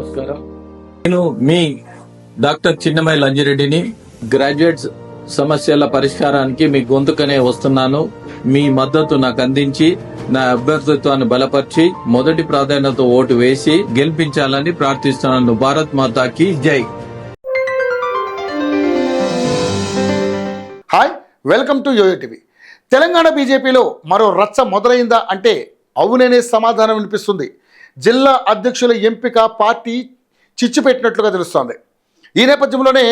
నమస్కారం. నేను మీ doctor చిన్నమై లంజిరెడ్డిని. Graduates సమస్యల పరిష్కారానికి మీ గొంతుకనే వస్తున్నాను. మీ మద్దతు నాకు అందించి నా అభ్యర్థిత్వాన్ని బలపరిచి మొదటి ప్రాధాన్యత ఓటు వేసి గెలిపించాలని ప్రార్థిస్తున్నాను. భారత్ మాతాకి జై. Hi, welcome to yoyo TV. Telangana బీజేపీలో మరో రచ్చ మొదలైందా అంటే అవుననే సమాధానం వినిపిస్తుంది. జిల్లా అధ్యక్షుల ఎంపిక పార్టీ చిచ్చు పెట్టినట్లుగా తెలుస్తోంది. ఈ నేపథ్యంలోనే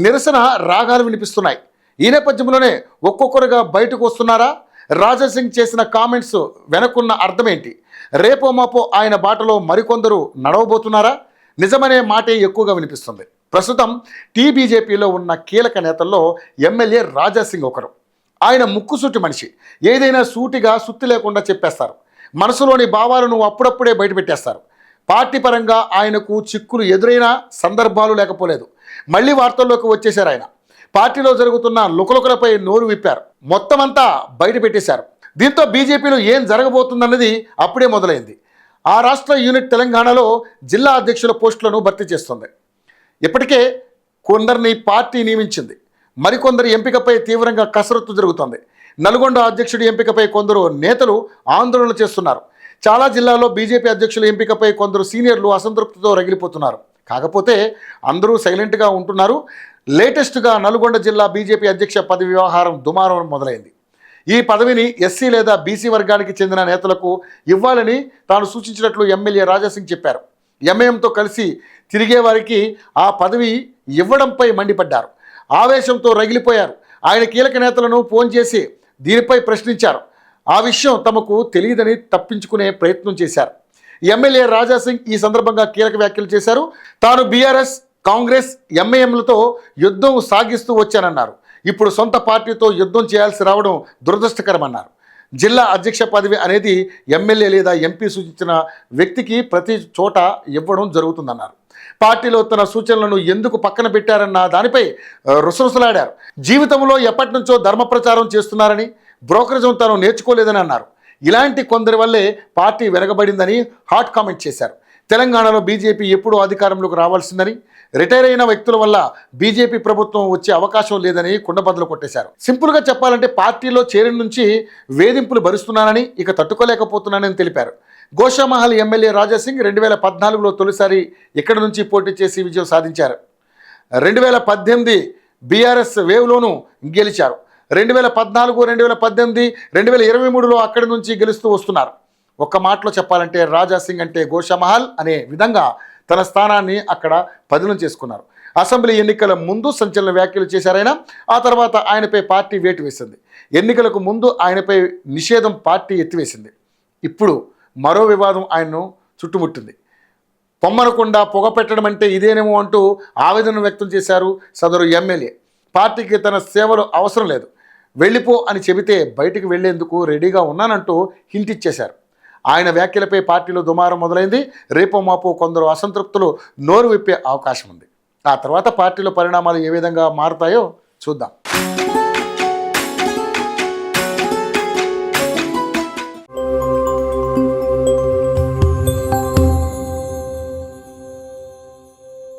నిరసన రాగాలు వినిపిస్తున్నాయి. ఈ నేపథ్యంలోనే ఒక్కొక్కరుగా బయటకు వస్తున్నారా? రాజాసింగ్ చేసిన కామెంట్స్ వెనక్కున్న అర్థం ఏంటి? రేపో మాపో ఆయన బాటలో మరికొందరు నడవబోతున్నారా? నిజమనే మాటే ఎక్కువగా వినిపిస్తుంది. ప్రస్తుతం టీబీజేపీలో ఉన్న కీలక నేతల్లో ఎమ్మెల్యే రాజాసింగ్ ఒకరు. ఆయన ముక్కుసూటి మనిషి. ఏదైనా సూటిగా సుత్తి లేకుండా చెప్పేస్తారు. మనసులోని భావాలను అప్పుడప్పుడే బయటపెట్టేస్తారు. పార్టీ పరంగా ఆయనకు చిక్కులు ఎదురైన సందర్భాలు లేకపోలేదు. మళ్ళీ వార్తల్లోకి వచ్చేశారు. ఆయన పార్టీలో జరుగుతున్న లుకలుకలపై నోరు విప్పారు. మొత్తం అంతా బయట పెట్టేశారు. దీంతో బీజేపీలో ఏం జరగబోతుందన్నది అప్పుడే మొదలైంది. ఆ రాష్ట్ర యూనిట్ తెలంగాణలో జిల్లా అధ్యక్షుల పోస్టులను భర్తీ చేస్తుంది. ఇప్పటికే కొందరిని పార్టీ నియమించింది. మరికొందరి ఎంపికపై తీవ్రంగా కసరత్తు జరుగుతోంది. నల్గొండ అధ్యక్షుడి ఎంపికపై కొందరు నేతలు ఆందోళన చేస్తున్నారు. చాలా జిల్లాల్లో బీజేపీ అధ్యక్షుల ఎంపికపై కొందరు సీనియర్లు అసంతృప్తితో రగిలిపోతున్నారు. కాకపోతే అందరూ సైలెంట్గా ఉంటున్నారు. లేటెస్ట్గా నల్గొండ జిల్లా బీజేపీ అధ్యక్ష పదవి వ్యవహారం దుమారం మొదలైంది. ఈ పదవిని ఎస్సీ లేదా బీసీ వర్గానికి చెందిన నేతలకు ఇవ్వాలని తాను సూచించినట్లు ఎమ్మెల్యే రాజాసింగ్ చెప్పారు. ఎంఐఎంతో కలిసి తిరిగే వారికి ఆ పదవి ఇవ్వడంపై మండిపడ్డారు. ఆవేశంతో రగిలిపోయారు. ఆయన కీలక నేతలను ఫోన్ చేసి దీనిపై ప్రశ్నించారు. ఆ విషయం తమకు తెలియదని తప్పించుకునే ప్రయత్నం చేశారు. ఎమ్మెల్యే రాజాసింగ్ ఈ సందర్భంగా కీలక వ్యాఖ్యలు చేశారు. తాను బీఆర్ఎస్, కాంగ్రెస్, ఎంఐఎంలతో యుద్ధం సాగిస్తూ వచ్చానన్నారు. ఇప్పుడు సొంత పార్టీతో యుద్ధం చేయాల్సి రావడం దురదృష్టకరమన్నారు. జిల్లా అధ్యక్ష పదవి అనేది ఎమ్మెల్యే లేదా ఎంపీ సూచించిన వ్యక్తికి ప్రతి చోట ఇవ్వడం జరుగుతుందన్నారు. పార్టీలో తన సూచనలను ఎందుకు పక్కన పెట్టారన్న దానిపై రుసరుసలాడారు. జీవితంలో ఎప్పటి నుంచో ధర్మ ప్రచారం చేస్తున్నారని, బ్రోకరిజం తాను నేర్చుకోలేదని అన్నారు. ఇలాంటి కొందరి వల్లే పార్టీ వెనకబడిందని హాట్ కామెంట్ చేశారు. తెలంగాణలో బీజేపీ ఎప్పుడూ అధికారంలోకి రావాల్సిందని, రిటైర్ అయిన వ్యక్తుల వల్ల బీజేపీ ప్రభుత్వం వచ్చే అవకాశం లేదని కుండబద్దలు కొట్టేశారు. సింపుల్గా చెప్పాలంటే పార్టీలో చేరిన నుంచి వేధింపులు భరిస్తున్నానని, ఇక తట్టుకోలేకపోతున్నానని తెలిపారు. గోషామహల్ ఎమ్మెల్యే రాజాసింగ్ 2014లో తొలిసారి ఇక్కడి నుంచి పోటీ చేసి విజయం సాధించారు. 2018 బీఆర్ఎస్ వేవ్లోనూ గెలిచారు. 2014, 2018, 2023లో అక్కడి నుంచి గెలుస్తూ వస్తున్నారు. ఒక్క మాటలో చెప్పాలంటే రాజాసింగ్ అంటే గోషామహల్ అనే విధంగా తన స్థానాన్ని అక్కడ పదిలం చేసుకున్నారు. అసెంబ్లీ ఎన్నికల ముందు సంచలన వ్యాఖ్యలు చేశారైనా ఆ తర్వాత ఆయనపై పార్టీ వేటు వేసింది. ఎన్నికలకు ముందు ఆయనపై నిషేధం పార్టీ ఎత్తివేసింది. ఇప్పుడు మరో వివాదం ఆయన్ను చుట్టుముట్టింది. పొమ్మనకుండా పొగ పెట్టడం అంటే ఇదేనేమో అంటూ ఆవేదన వ్యక్తం చేశారు సదరు ఎమ్మెల్యే. పార్టీకి తన సేవలు అవసరం లేదు, వెళ్ళిపో అని చెబితే బయటికి వెళ్లేందుకు రెడీగా ఉన్నానంటూ హింట్ ఇచ్చేశారు. ఆయన వ్యాఖ్యలపై పార్టీలో దుమారం మొదలైంది. రేపో మాపో కొందరు అసంతృప్తులు నోరు విప్పే అవకాశం ఉంది. ఆ తర్వాత పార్టీలో పరిణామాలు ఏ విధంగా మారుతాయో చూద్దాం.